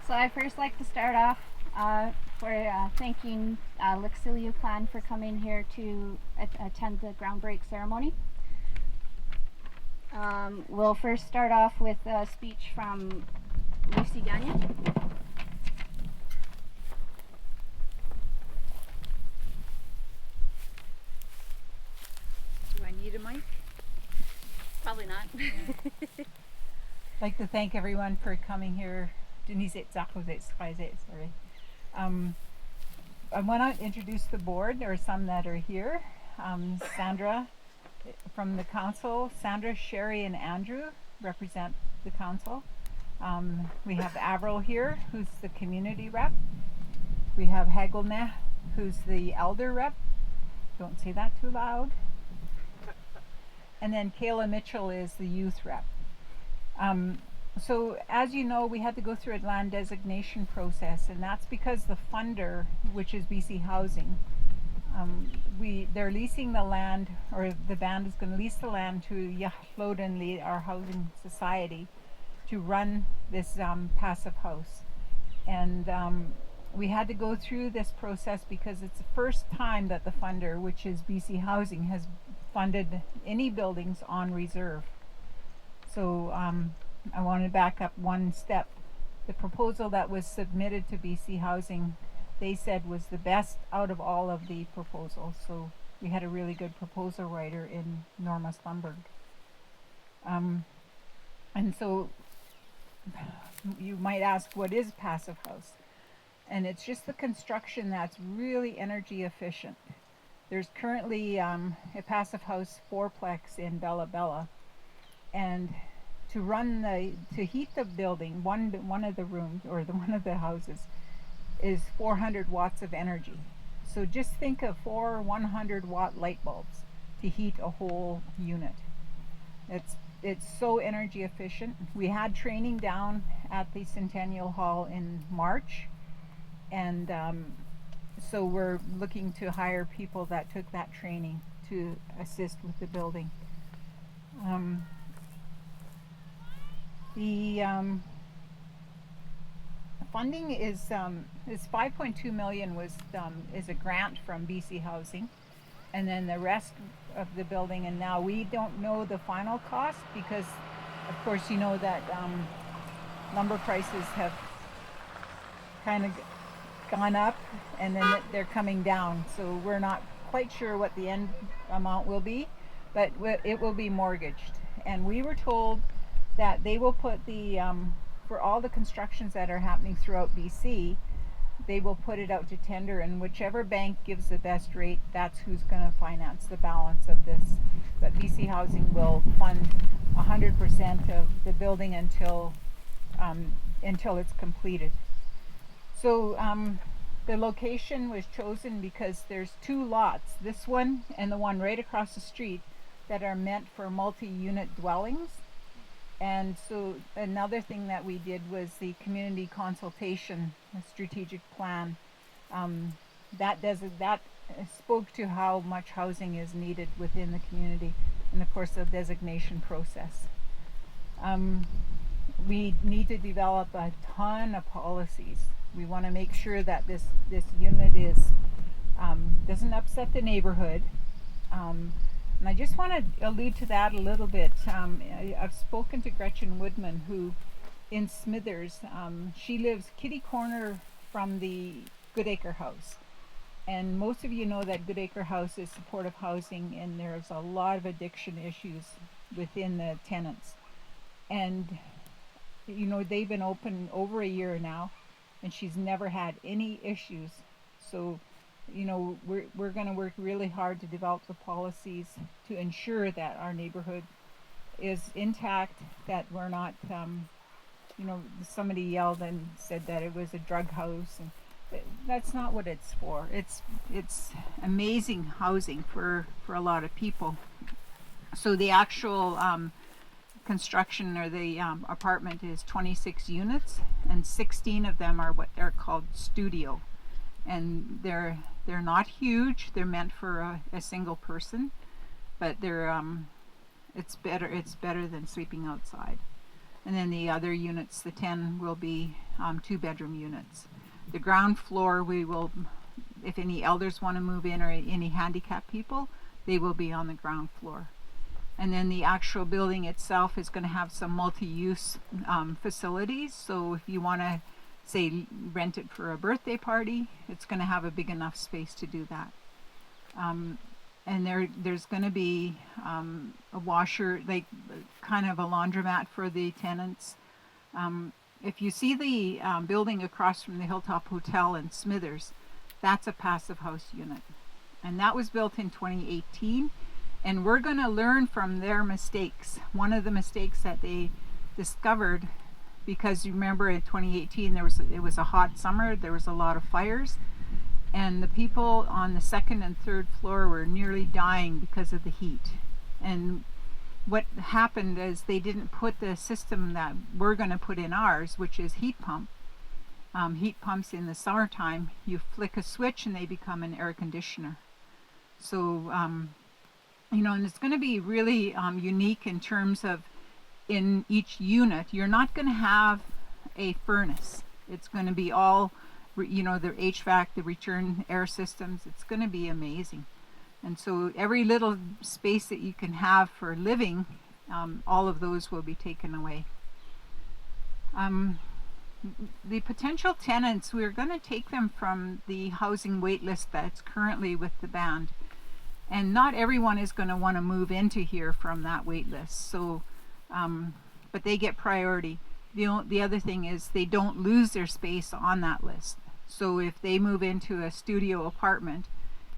So I first like to start off for thanking Lixilio Clan for coming here to attend the groundbreak ceremony. We'll first start off with a speech from Lucy Gagnon. Do I need a mic? Probably not. I'd like to thank everyone for coming here. Sorry. I want to introduce the board, or some that are here. Sandra from the council. Sandra, Sherry, and Andrew represent the council. We have Avril here, who's the community rep. We have Hagelne, who's the elder rep. Don't say that too loud. And then Kayla Mitchell is the youth rep. So as you know, we had to go through a land designation process, and that's because the funder, which is BC Housing, they're leasing the land, or the band is going to lease the land to Yahloden, our housing society, to run this passive house. And we had to go through this process because it's the first time that the funder, which is BC Housing, has funded any buildings on reserve. So I want to back up one step. The proposal that was submitted to BC Housing, they said was the best out of all of the proposals. So we had a really good proposal writer in Norma Slumberg. And so you might ask, what is passive house? And it's just the construction that's really energy efficient. There's currently a passive house fourplex in Bella Bella, and to heat the building, one of the rooms, or one of the houses, is 400 watts of energy. So just think of 4 100-watt light bulbs to heat a whole unit. It's so energy efficient. We had training down at the Centennial Hall in March, and so we're looking to hire people that took that training to assist with the building. The funding is 5.2 million is a grant from BC Housing, and then the rest of the building, and now we don't know the final cost because, of course, you know that lumber prices have kind of gone up, and then they're coming down, so we're not quite sure what the end amount will be, but it will be mortgaged. And we were told that they will put for all the constructions that are happening throughout BC, they will put it out to tender, and whichever bank gives the best rate, that's who's going to finance the balance of this. But BC Housing will fund 100% of the building until it's completed. So the location was chosen because there's 2 lots, this one and the one right across the street, that are meant for multi-unit dwellings. And so another thing that we did was the community consultation, a strategic plan, that spoke to how much housing is needed within the community, and of course the designation process. We need to develop a ton of policies. We want to make sure that this unit doesn't upset the neighborhood. And I just want to allude to that a little bit. I've spoken to Gretchen Woodman, who in Smithers, she lives kitty corner from the Goodacre House. And most of you know that Goodacre House is supportive housing, and there's a lot of addiction issues within the tenants. And you know, they've been open over a year now, and she's never had any issues. So you know, we're going to work really hard to develop the policies to ensure that our neighborhood is intact, that we're not, you know, somebody yelled and said that it was a drug house, and that's not what it's for. It's amazing housing for a lot of people. So the actual construction, or the apartment, is 26 units, and 16 of them are what they're called studio. And they're not huge. They're meant for a single person, but it's better than sleeping outside. And then the other units, the 10, will be 2-bedroom units. The ground floor, we will, if any elders want to move in or any handicapped people, they will be on the ground floor. And then the actual building itself is going to have some multi-use facilities. So if you want to, say, rent it for a birthday party, it's going to have a big enough space to do that. And there's going to be a washer, like kind of a laundromat for the tenants. If you see the building across from the Hilltop Hotel in Smithers, that's a passive house unit. And that was built in 2018. And we're going to learn from their mistakes. One of the mistakes that they discovered, because you remember in 2018 it was a hot summer, there was a lot of fires, and the people on the second and third floor were nearly dying because of the heat. And what happened is they didn't put the system that we're going to put in ours, which is heat pump. Heat pumps in the summertime, you flick a switch and they become an air conditioner. So and it's going to be really unique in terms of, in each unit, you're not going to have a furnace. It's going to be all, the HVAC, the return air systems. It's going to be amazing. And so every little space that you can have for living, all of those will be taken away. The potential tenants, we're going to take them from the housing wait list that's currently with the band. And not everyone is going to want to move into here from that wait list. So, but they get priority. The other thing is they don't lose their space on that list. So if they move into a studio apartment,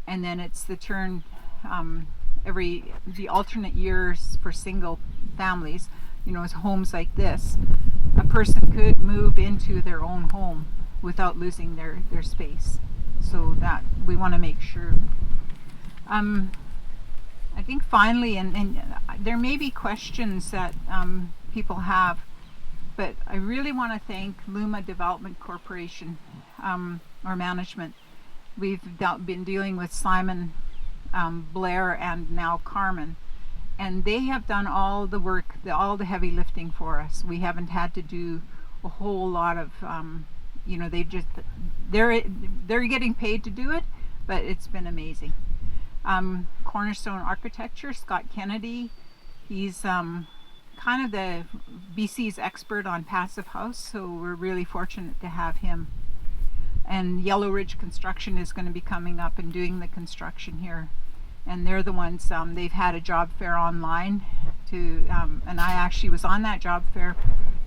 and then it's the turn the alternate years for single families, it's homes like this, a person could move into their own home without losing their space. So that we want to make sure. I think finally, and there may be questions that people have, but I really want to thank Luma Development Corporation, or management. We've been dealing with Simon, Blair, and now Carmen, and they have done all the work, all the heavy lifting for us. We haven't had to do a whole lot of, they're getting paid to do it, but it's been amazing. Cornerstone Architecture, Scott Kennedy, he's kind of the BC's expert on passive house, so we're really fortunate to have him. And Yellow Ridge Construction is going to be coming up and doing the construction here, and they're the ones, they've had a job fair online and I actually was on that job fair,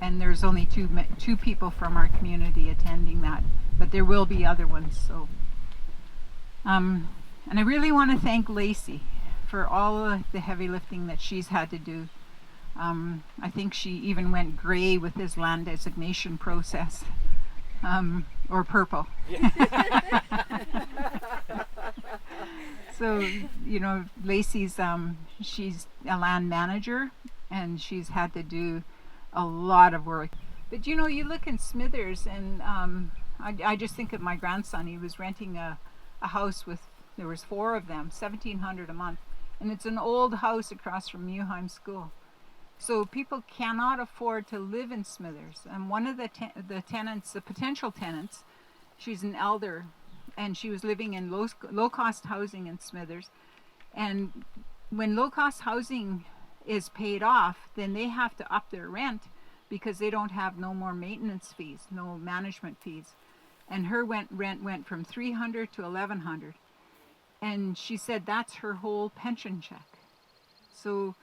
and there's only two people from our community attending that, but there will be other ones. So and I really want to thank Lacey for all the heavy lifting that she's had to do. I think she even went gray with his land designation process, or purple. So, Lacey's, she's a land manager, and she's had to do a lot of work. But you look in Smithers, and I just think of my grandson. He was renting a house with, there was 4 of them, $1,700 a month, and it's an old house across from Muheim School. So people cannot afford to live in Smithers. And one of the tenants, the potential tenants, she's an elder, and she was living in low-cost housing in Smithers. And when low-cost housing is paid off, then they have to up their rent because they don't have no more maintenance fees, no management fees. And her rent went from $300 to $1,100. And she said that's her whole pension check. So,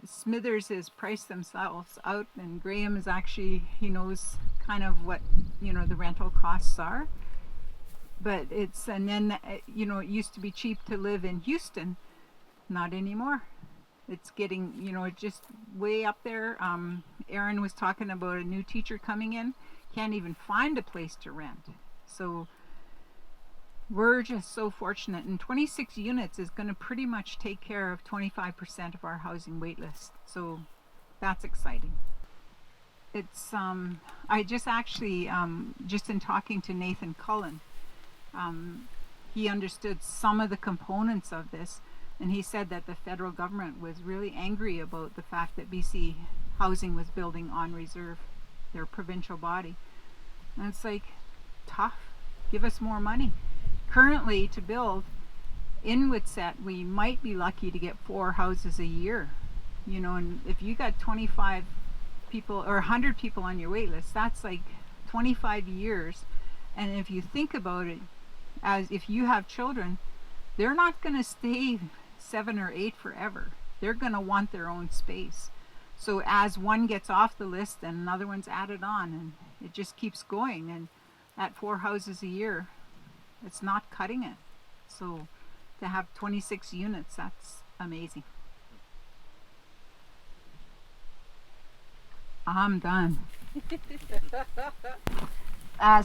Smithers has priced themselves out, and Graham is actually, he knows kind of what, the rental costs are. But and then, it used to be cheap to live in Houston. Not anymore. It's getting, just way up there. Aaron was talking about a new teacher coming in. Can't even find a place to rent. So we're just so fortunate, and 26 units is going to pretty much take care of 25% of our housing wait list. So that's exciting. It's I just actually just in talking to Nathan Cullen, he understood some of the components of this, and he said that the federal government was really angry about the fact that BC Housing was building on reserve, their provincial body. And it's like, tough, give us more money. Currently, to build in Witset, we might be lucky to get 4 houses a year. You know, and if you got 25 people or 100 people on your wait list, that's like 25 years. And if you think about it, as if you have children, they're not going to stay 7 or 8 forever. They're going to want their own space. So as one gets off the list, then another one's added on, and it just keeps going. And at 4 houses a year, it's not cutting it. So to have 26 units, that's amazing. I'm done.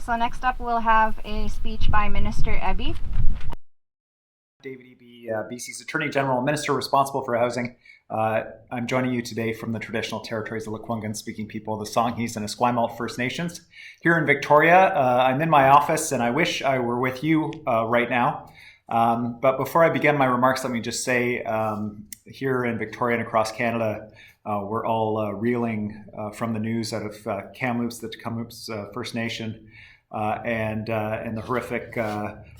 So next up, we'll have a speech by Minister Eby. David Eby, BC's Attorney General and Minister responsible for housing. I'm joining you today from the traditional territories of the Lekwungen-speaking people, the Songhees and Esquimalt First Nations. Here in Victoria, I'm in my office and I wish I were with you right now. But before I begin my remarks, let me just say here in Victoria and across Canada, we're all reeling from the news out of Kamloops, the Tecumseh First Nation, and the horrific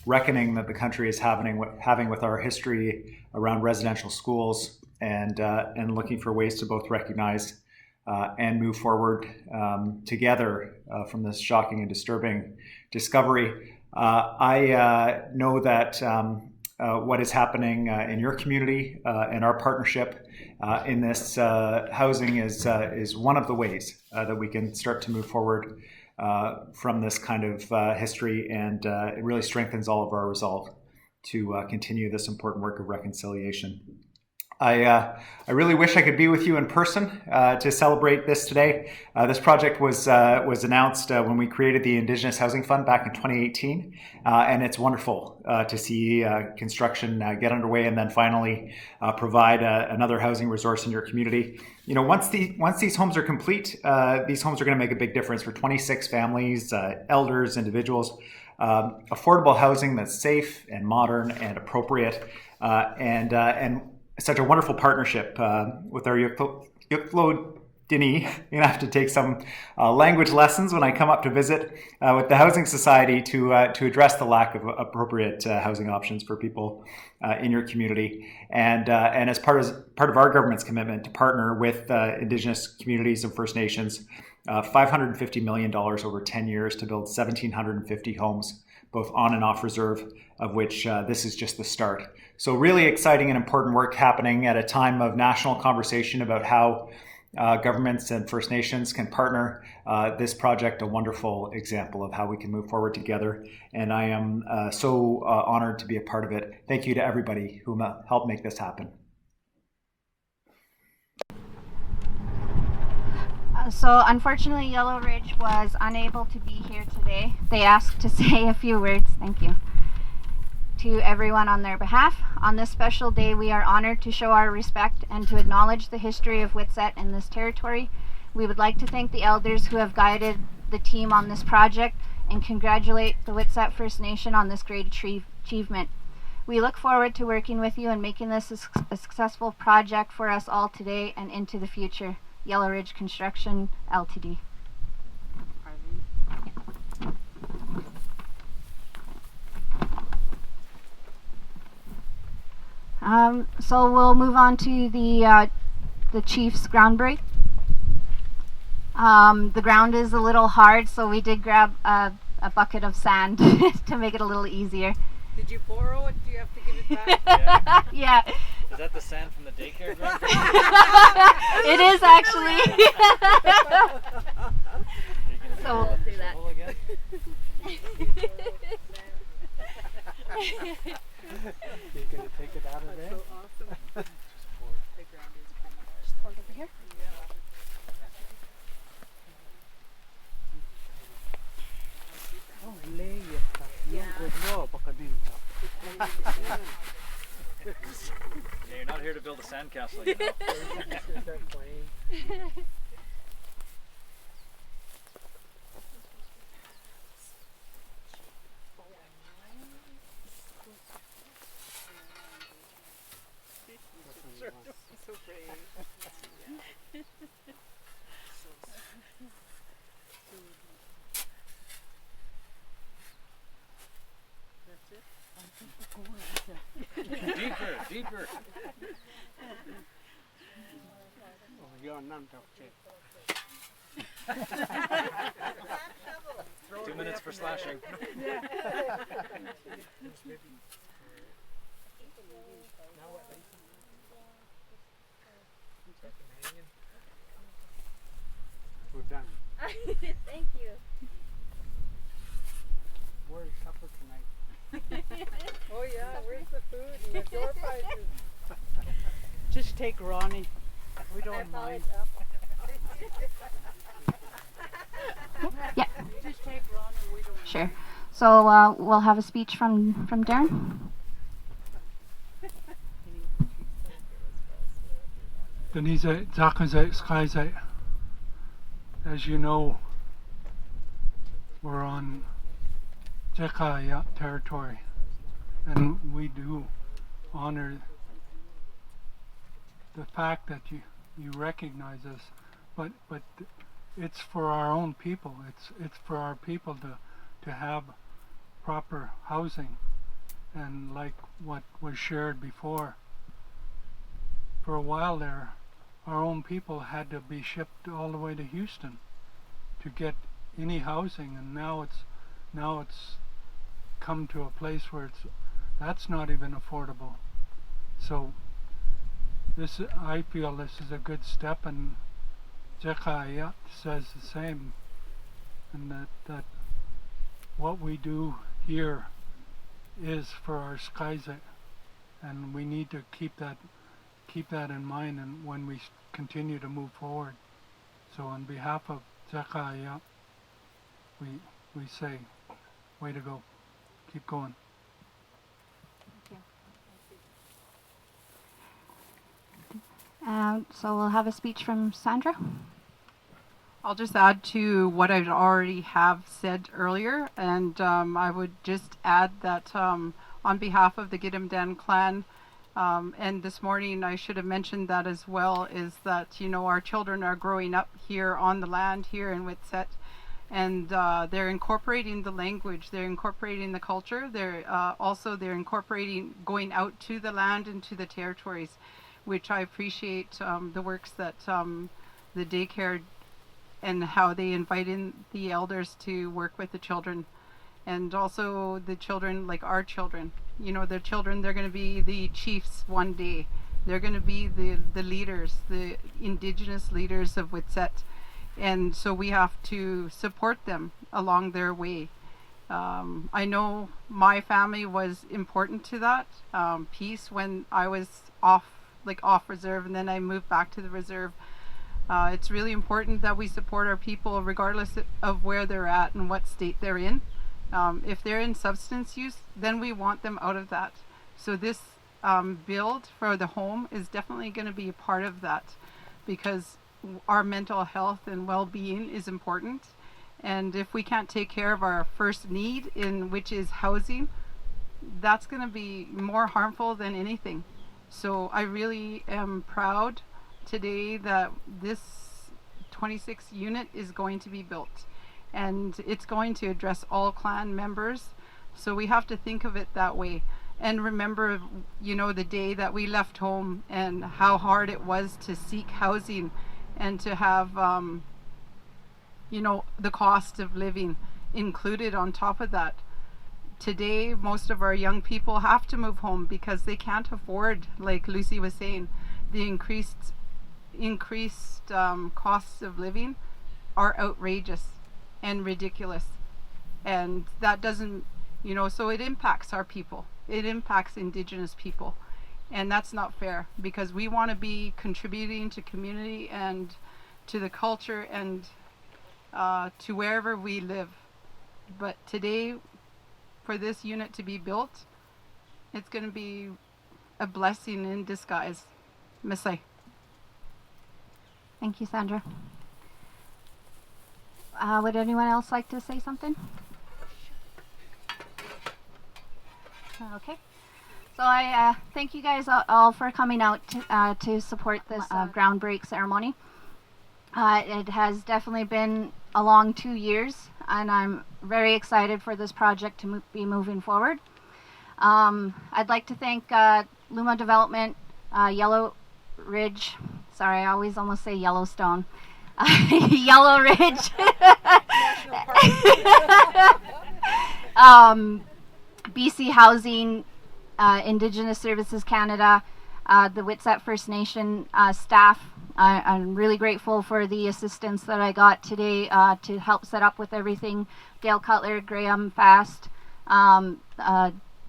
reckoning that the country is having with our history around residential schools, and looking for ways to both recognize and move forward together from this shocking and disturbing discovery. I know that what is happening in your community and our partnership in this housing is one of the ways that we can start to move forward from this kind of history, and it really strengthens all of our resolve to continue this important work of reconciliation. I really wish I could be with you in person to celebrate this today. This project was announced when we created the Indigenous Housing Fund back in 2018, and it's wonderful to see construction get underway and then finally provide another housing resource in your community. You know, once these homes are complete, these homes are going to make a big difference for 26 families, elders, individuals. Affordable housing that's safe and modern and appropriate, and such a wonderful partnership with our Yuklo Dini. You're gonna have to take some language lessons when I come up to visit with the Housing Society to address the lack of appropriate housing options for people in your community, and as part of our government's commitment to partner with Indigenous communities and First Nations, $550 million over 10 years to build 1,750 homes, both on and off reserve, of which this is just the start. So really exciting and important work happening at a time of national conversation about how governments and First Nations can partner. This project, a wonderful example of how we can move forward together. And I am so honored to be a part of it. Thank you to everybody who helped make this happen. So unfortunately, Yellow Ridge was unable to be here today. They asked to say a few words. Thank you to everyone on their behalf. On this special day, we are honored to show our respect and to acknowledge the history of Witset in this territory. We would like to thank the elders who have guided the team on this project and congratulate the Witset First Nation on this great achievement. We look forward to working with you and making this a successful project for us all today and into the future. Yellow Ridge Construction Ltd. So we'll move on to the Chief's ground break. The ground is a little hard, so we did grab a bucket of sand to make it a little easier. Did you borrow it? Do you have to give it back? Yeah. Is that the sand from the daycare ground? It is actually. So we'll do that. Again? You're going to take it out of there? So awesome. The ground is pretty hard. Just pour it over here. Oh, lay it. Yeah. Yeah, you're not here to build a sandcastle, you know. So brave. Deeper, deeper. You're none of it. 2 minutes for slashing. We're done. Thank you. Where's supper tonight? Oh yeah, where's the food and the door prizes? Just take Ronnie. We don't mind. Yeah, Just take Ronnie, we don't mind. sure. So we'll have a speech from Darren. Denise, Zakazite, Skyzite. As you know, we're on Jekaya territory, and we do honor the fact that you recognize us, but it's for our own people. It's for our people to have proper housing, and like what was shared before, for a while there, our own people had to be shipped all the way to Houston to get any housing, and now it's come to a place where that's not even affordable. So I feel this is a good step, and Jekaya says the same, and that what we do here is for our Skyzit, and we need to keep that in mind, and when we continue to move forward. So on behalf of Zakaya, we say, way to go, keep going. So we'll have a speech from Sandra. I'll just add to what I already have said earlier, and I would just add that on behalf of the Gidimt'en clan, and this morning I should have mentioned that as well, is that, you know, our children are growing up here on the land here in Witset, and they're incorporating the language, they're incorporating the culture, they're incorporating going out to the land and to the territories, which I appreciate the works that the daycare and how they invite in the elders to work with the children, and also the children, like our children, you know, their children, they're going to be the chiefs one day. They're going to be the leaders, the indigenous leaders of Witset, and so we have to support them along their way. I know my family was important to that piece when I was off reserve, and then I moved back to the reserve. It's really important that we support our people regardless of where they're at and what state they're in. If they're in substance use, then we want them out of that. So this build for the home is definitely going to be a part of that, because our mental health and well-being is important. And if we can't take care of our first need, which is housing, that's going to be more harmful than anything. So I really am proud today that this 26 unit is going to be built, and it's going to address all clan members. So we have to think of it that way, and remember, you know, the day that we left home and how hard it was to seek housing and to have you know, the cost of living included on top of that. Today, most of our young people have to move home because they can't afford, like Lucy was saying, the increased costs of living are outrageous and ridiculous. And that doesn't, you know, so it impacts our people. It impacts Indigenous people. And that's not fair, because we want to be contributing to community and to the culture and to wherever we live. But today, for this unit to be built, it's going to be a blessing in disguise. Misai. Thank you, Sandra. Would anyone else like to say something? Okay. So I thank you guys all for coming out to support this groundbreak ceremony. It has definitely been a long 2 years, and I'm very excited for this project to be moving forward. I'd like to thank Luma Development, Yellow Ridge. Sorry, I always almost say Yellowstone. Yellow Ridge. BC Housing, Indigenous Services Canada, the Witset First Nation staff. I'm really grateful for the assistance that I got today to help set up with everything. Gail Cutler, Graham Fast,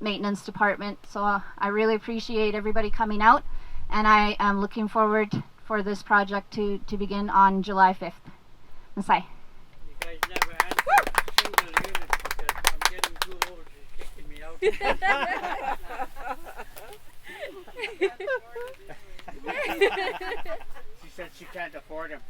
maintenance department. So I really appreciate everybody coming out, and I am looking forward for this project to begin on July 5th. Masai. You guys never answered single unit because I'm getting too old. She's kicking me out. She said she can't afford them.